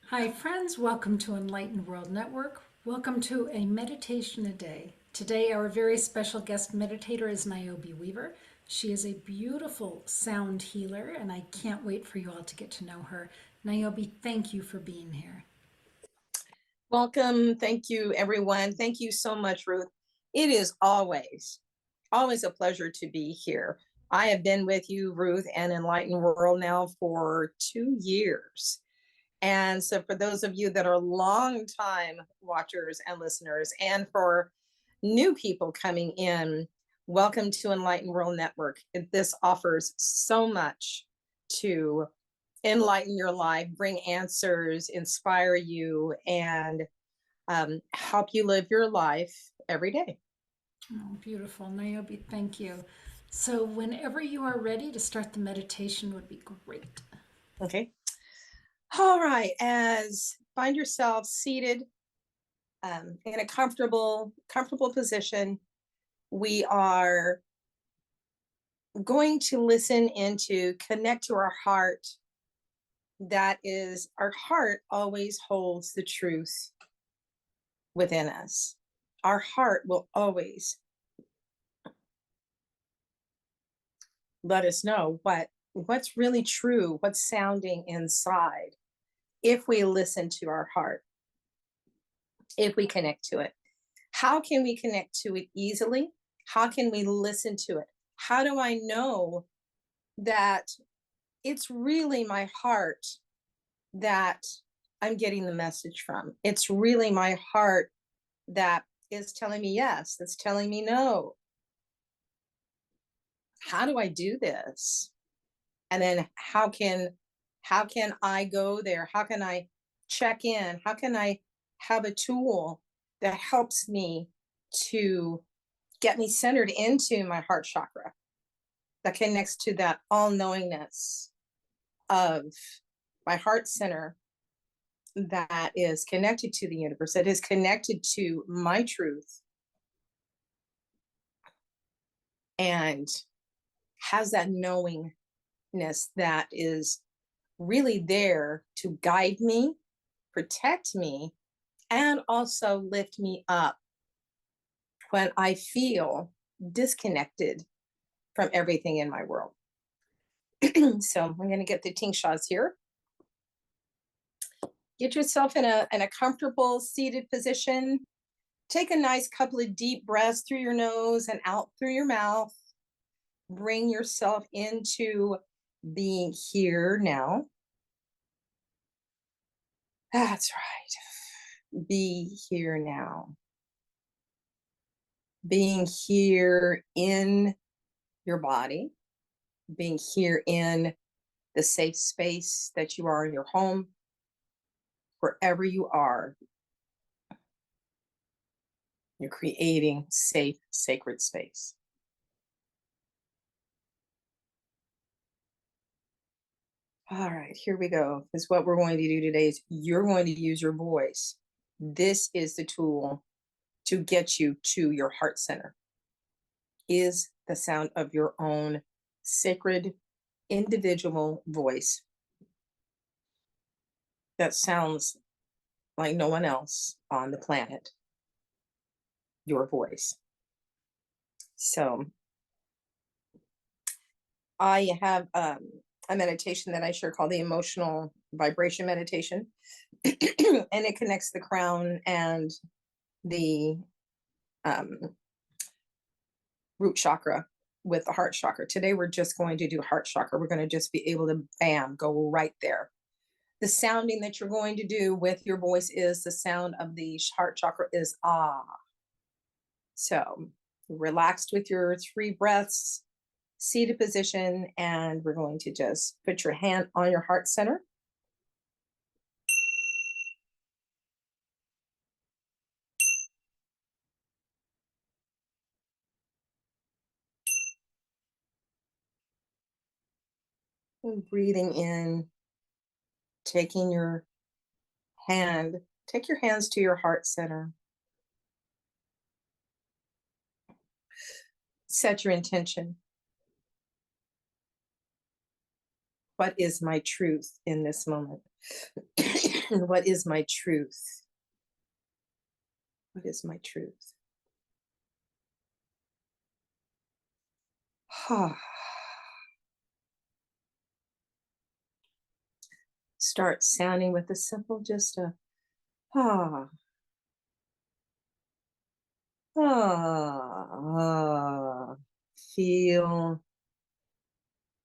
Hi, friends. Welcome to Enlightened World Network. Welcome to a meditation a day. Today, our very special guest meditator is Niobe Weaver. She is a beautiful sound healer, and I can't wait for you all to get to know her. Niobe, thank you for being here. Welcome. Thank you, everyone. Thank you so much, Ruth. It is always a pleasure to be here. I have been with you, Ruth, and Enlightened World now for 2 years. And so for those of you that are long-time watchers and listeners, and for new people coming in, welcome to Enlightened World Network. This offers so much to enlighten your life, bring answers, inspire you, and help you live your life every day. Oh, beautiful. Niobe, thank you. So whenever you are ready to start the meditation would be great. Okay. All right. As find yourself seated in a comfortable position, we are going to listen into connect to our heart. That is, our heart always holds the truth within us. Our heart will always let us know what's really true, what's sounding inside, if we listen to our heart, if we connect to it. How can we connect to it easily? How can we listen to it? How do I know that it's really my heart that I'm getting the message from? It's really my heart that is telling me yes, that's telling me no. How do I do this? And then how can I go there? How can I check in? How can I have a tool that helps me to get me centered into my heart chakra, that connects to that all-knowingness of my heart center, that is connected to the universe, that is connected to my truth, and has that knowingness that is really there to guide me, protect me, and also lift me up when I feel disconnected from everything in my world. So I'm going to get the tingshaws here. Get yourself in a comfortable seated position. Take a nice couple of deep breaths through your nose and out through your mouth. Bring yourself into being here now. That's right. Be here now. Being here in your body, being here in the safe space that you are in your home, wherever you are, you're creating safe, sacred space. All right, here we go. This is what we're going to do today is you're going to use your voice. This is the tool to get you to your heart center, is the sound of your own sacred individual voice that sounds like no one else on the planet, your voice. So I have a meditation that I share called the emotional vibration meditation. And it connects the crown and the root chakra with the heart chakra. Today, we're just going to do heart chakra. We're going to just be able to, bam, go right there. The sounding that you're going to do with your voice is the sound of the heart chakra is ah. So relaxed with your 3 breaths, seated position, and we're going to just put your hand on your heart center. And breathing in, taking your take your hands to your heart center. Set your intention. What is my truth in this moment? What is my truth? What is my truth? Start sounding with a simple, just a ah, ah. Feel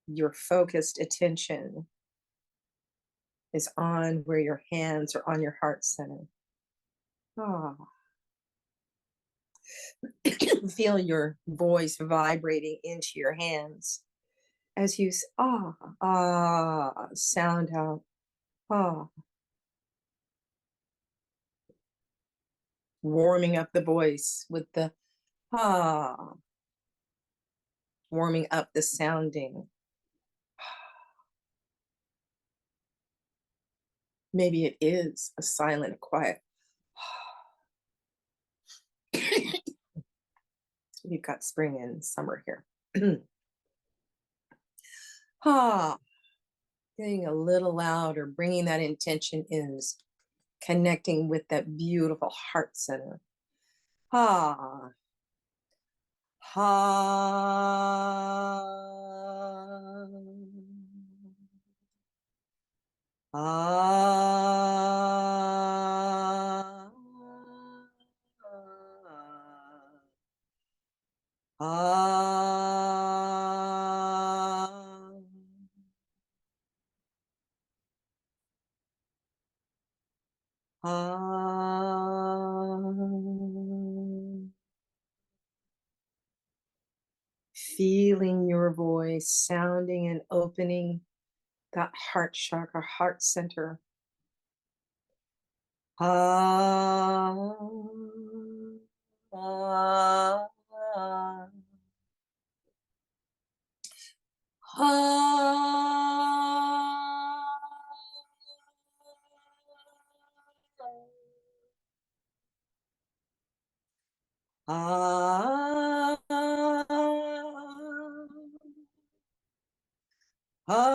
your focused attention is on where your hands are on your heart center. Ah. Feel your voice vibrating into your hands as you sound out ah, warming up the voice with the ah, warming up the sounding. Maybe it is a silent, quiet. You've got spring and summer here. Ah, getting a little louder, bringing that intention in, connecting with that beautiful heart center. Ah, ah, ah, ah. Feeling your voice sounding and opening that heart chakra, heart center. Ah, ah, ah, ah, ah, ah, ah, ah.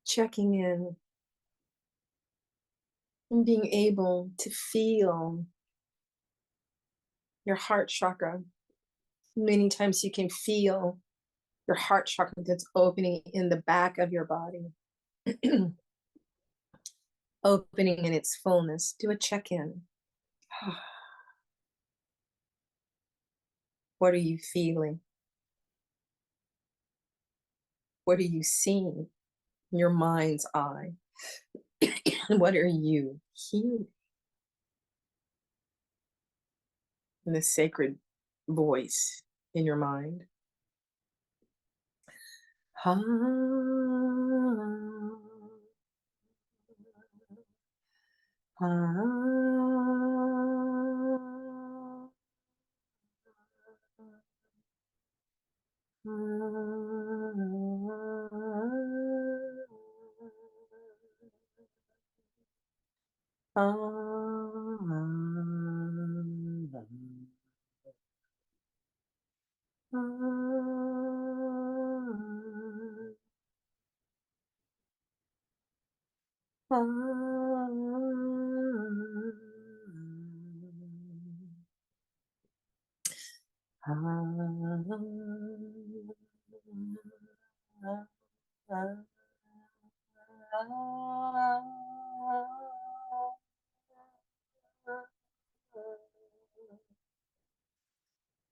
Checking in and being able to feel your heart chakra. Many times you can feel your heart chakra that's opening in the back of your body, opening in its fullness. Do a check in. What are you feeling? What are you seeing in your mind's eye? What are you hearing in the sacred voice in your mind? Ah,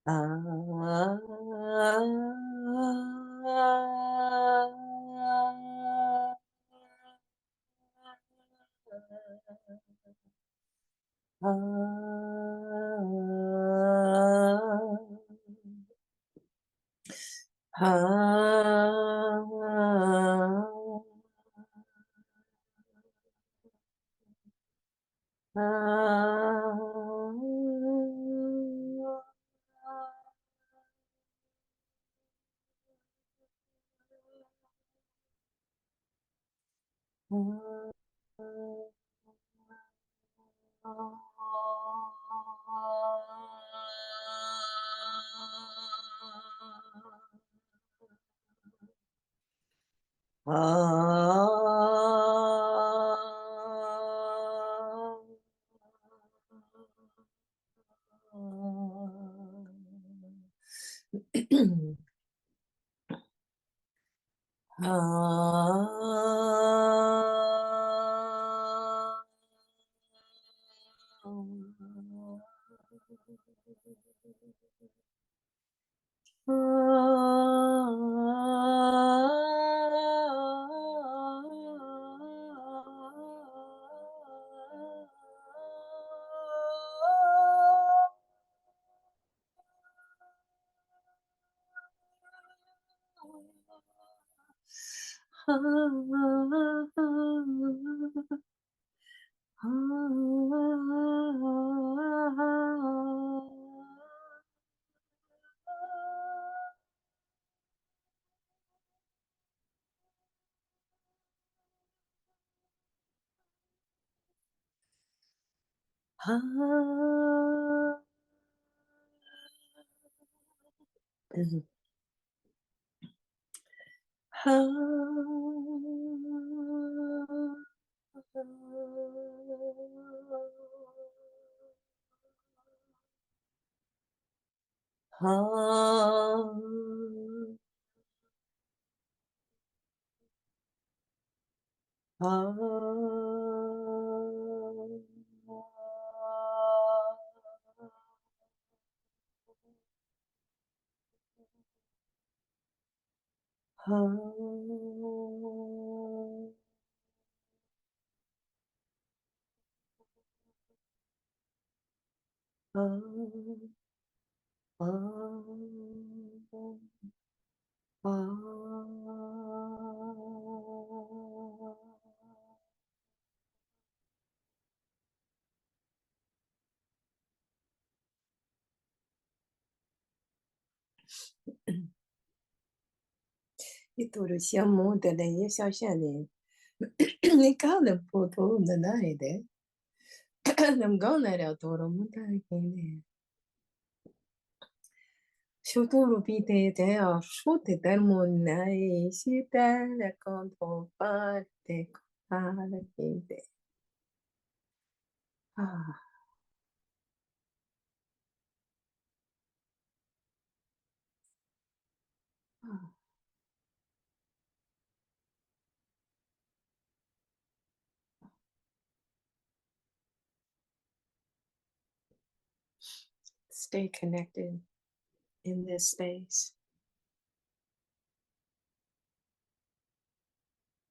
ah, 이토르시아모데레예샤샤네 니카르포토나나이데 남고나랴토로무타이케네 쇼토로피테테아 쇼테테르모나이 시테레콘토파테 코파레케데 아 아. Stay connected in this space.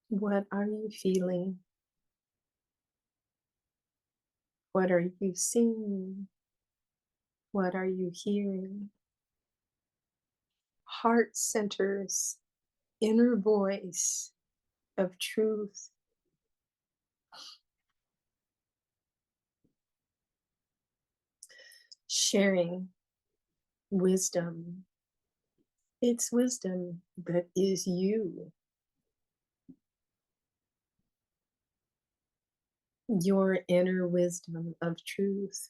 What are you feeling? What are you seeing? What are you hearing? Heart centers, inner voice of truth, sharing wisdom. It's wisdom that is you, your inner wisdom of truth.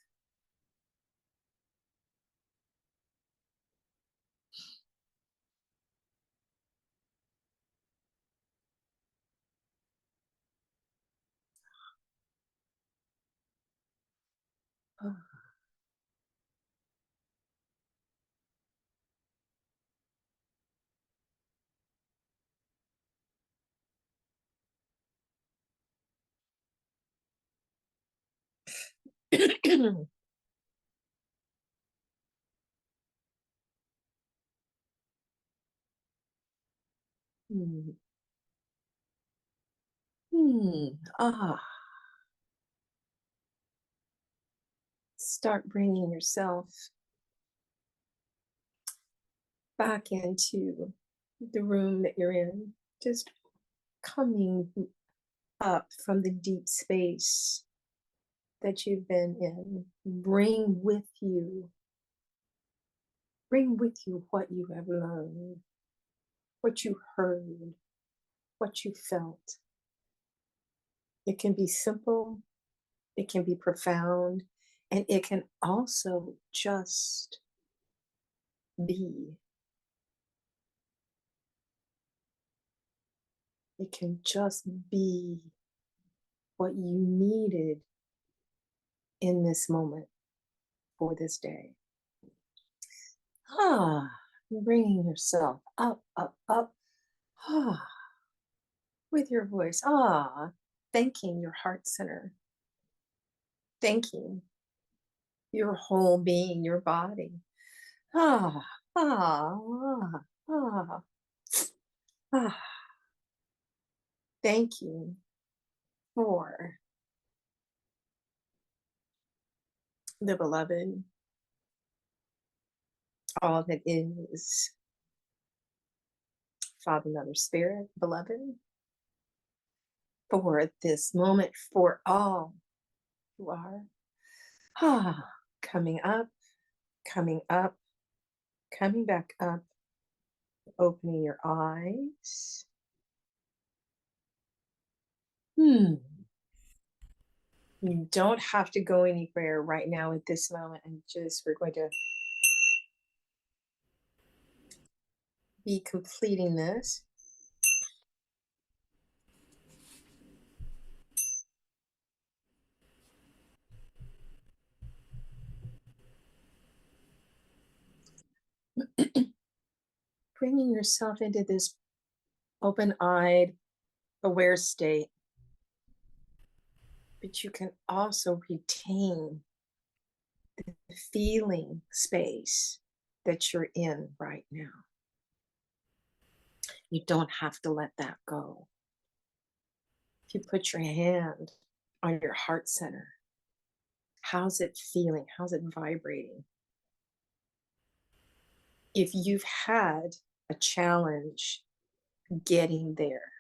Hmm. Ah, start bringing yourself back into the room that you're in, just coming up from the deep space that you've been in. Bring with you what you have learned, what you heard, what you felt. It can be simple, it can be profound, and it can also just be. It can just be what you needed in this moment for this day. Bringing yourself up, up, up, ah, with your voice, thanking your heart center, thanking your whole being, your body. Ah, ah, ah, ah, ah. Thank you for the beloved, all that is, Father, Mother, Spirit, beloved, for this moment, for all who are coming up, coming up, coming back up, opening your eyes. You don't have to go anywhere right now at this moment, and we're going to be completing this. Bringing yourself into this open-eyed, aware state, but you can also retain the feeling space that you're in right now. You don't have to let that go. If you put your hand on your heart center, how's it feeling? How's it vibrating? If you've had a challenge getting there,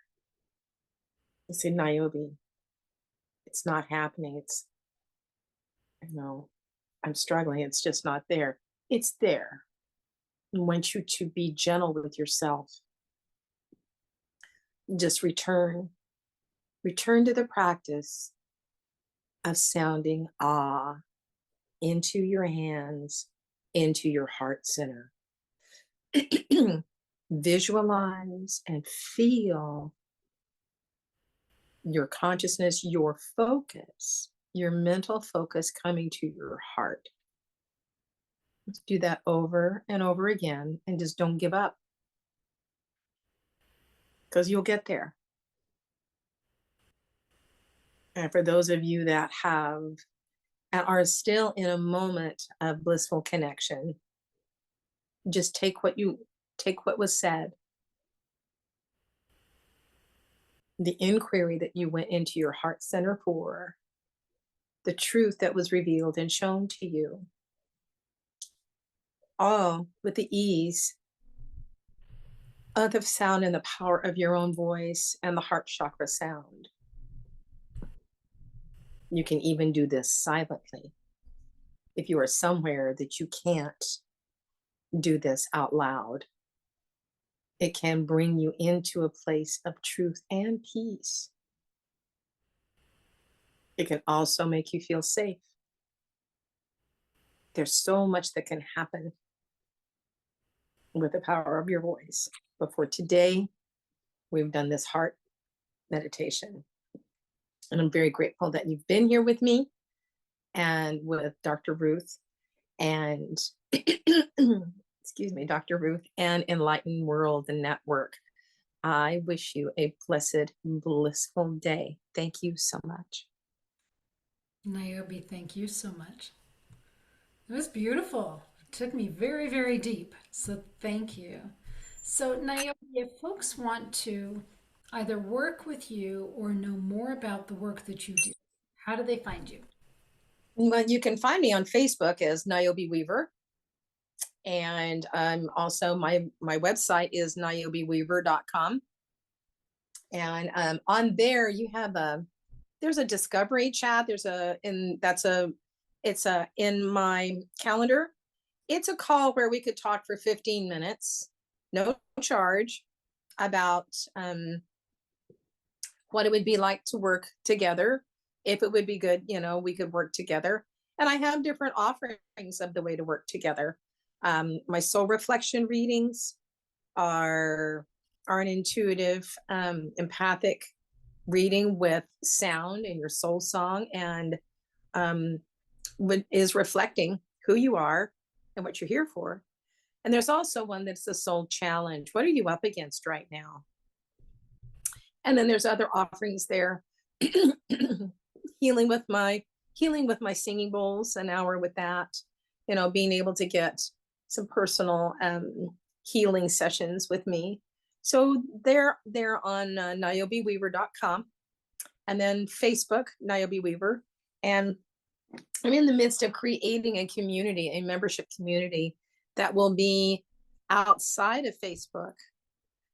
you say, Niobe, it's not happening. I'm struggling. It's just not there. It's there. I want you to be gentle with yourself. Just return to the practice of sounding into your hands, into your heart center. Visualize and feel your consciousness, your focus, your mental focus coming to your heart. Let's do that over and over again, and just don't give up, because you'll get there. And for those of you that have and are still in a moment of blissful connection, just take what was said, the inquiry that you went into your heart center for, the truth that was revealed and shown to you, all with the ease of the sound and the power of your own voice and the heart chakra sound. You can even do this silently. If you are somewhere that you can't do this out loud, it can bring you into a place of truth and peace. It can also make you feel safe. There's so much that can happen with the power of your voice. But for today, we've done this heart meditation. And I'm very grateful that you've been here with me and with Dr. Ruth and excuse me, Dr. Ruth and Enlightened World Network. I wish you a blessed, blissful day. Thank you so much. Niobe, thank you so much. It was beautiful. It took me very, very deep. So thank you. So, Niobe, if folks want to either work with you or know more about the work that you do, how do they find you? Well, you can find me on Facebook as Niobe Weaver. And also my website is niobeweaver.com. And on there you have there's a discovery chat. It's in my calendar. It's a call where we could talk for 15 minutes, no charge, about what it would be like to work together. If it would be good, we could work together. And I have different offerings of the way to work together. My soul reflection readings are an intuitive, empathic reading with sound in your soul song, and is reflecting who you are and what you're here for. And there's also one that's a soul challenge. What are you up against right now? And then there's other offerings there. healing with my singing bowls, an hour with that, being able to get some personal healing sessions with me. So they're on niobeweaver.com, and then Facebook, Niobe Weaver. And I'm in the midst of creating a community, a membership community that will be outside of Facebook.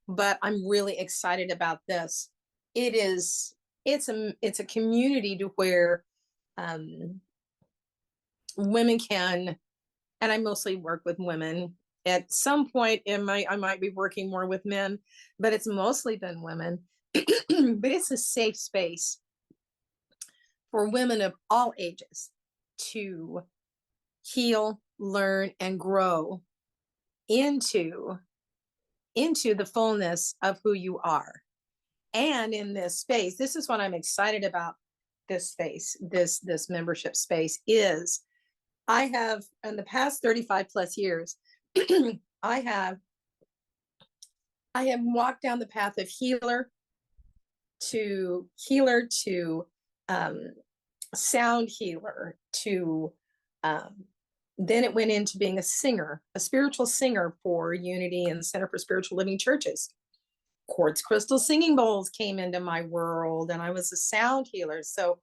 But I'm really excited about this. It's a community to where women can, and I mostly work with women. At some point I might be working more with men, but it's mostly been women. But it's a safe space for women of all ages to heal, learn, and grow into the fullness of who you are. And in this space, this is what I'm excited about. This space, this membership space, is I have, in the past 35 plus years, I have walked down the path of healer to sound healer to then it went into being a singer, a spiritual singer for Unity and Center for Spiritual Living Churches. Quartz crystal singing bowls came into my world, and I was a sound healer. So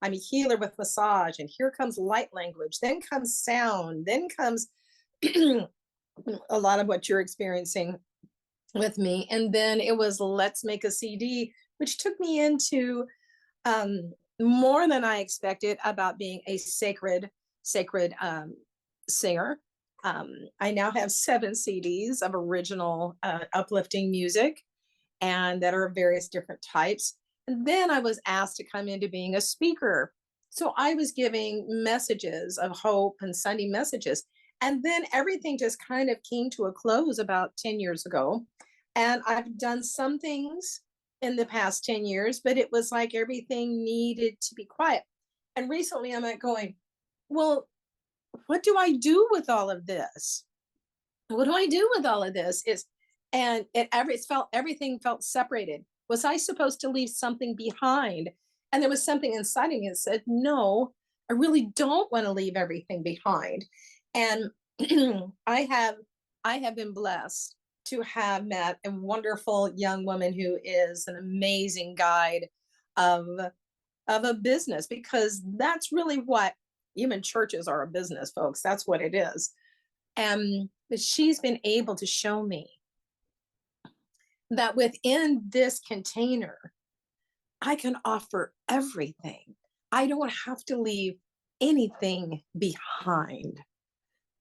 I'm a healer with massage, and here comes light language, then comes sound, then comes a lot of what you're experiencing with me. And then it was let's make a CD, which took me into more than I expected about being a sacred singer. I now have 7 CDs of original uplifting music, and that are various different types. And then I was asked to come into being a speaker. So I was giving messages of hope and Sunday messages. And then everything just kind of came to a close about 10 years ago. And I've done some things in the past 10 years, but it was like everything needed to be quiet. And recently I'm like going, well, what do I do with all of this? What do I do with all of this? Everything felt separated. Was I supposed to leave something behind? And there was something inside of me that said, no, I really don't want to leave everything behind. And I have been blessed to have met a wonderful young woman who is an amazing guide of a business, because that's really what even churches are, a business, folks. That's what it is. And she's been able to show me that within this container, I can offer everything. I don't have to leave anything behind.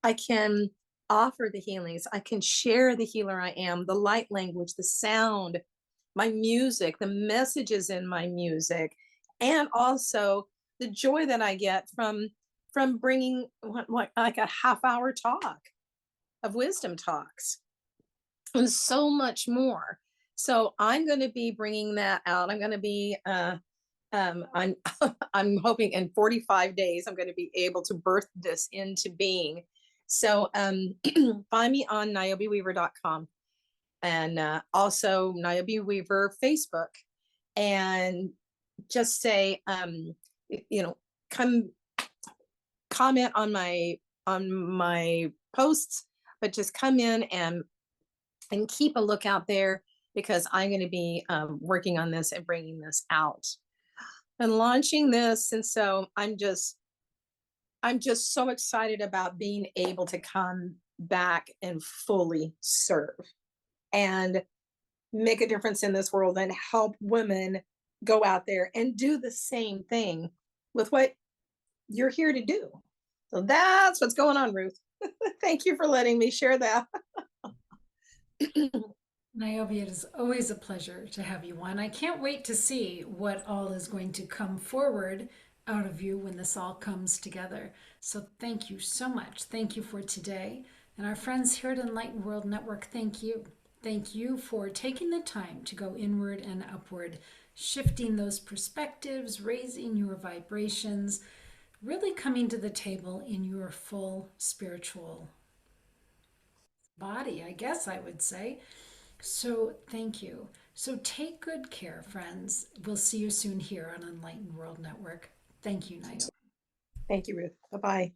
I can offer the healings. I can share the healer I am, the light language, the sound, my music, the messages in my music, and also the joy that I get from bringing like a half-hour talk of wisdom talks, and so much more. So I'm going to be bringing that out. I'm going to be I'm I'm hoping in 45 days I'm going to be able to birth this into being. So find me on niobeweaver.com, and also Niobe Weaver Facebook, and just say come comment on my posts, but just come in and keep a lookout there, because I'm going to be working on this and bringing this out and launching this. And so I'm just so excited about being able to come back and fully serve and make a difference in this world and help women go out there and do the same thing with what you're here to do. So that's what's going on, Ruth. Thank you for letting me share that. Niobe, it is always a pleasure to have you on. I can't wait to see what all is going to come forward out of you when this all comes together. So thank you so much. Thank you for today. And our friends here at Enlightened World Network, thank you. Thank you for taking the time to go inward and upward, shifting those perspectives, raising your vibrations, really coming to the table in your full spiritual body, I guess I would say. So thank you. So take good care, friends. We'll see you soon here on Enlightened World Network. Thank you, Naomi. Thank you, Ruth. Bye bye.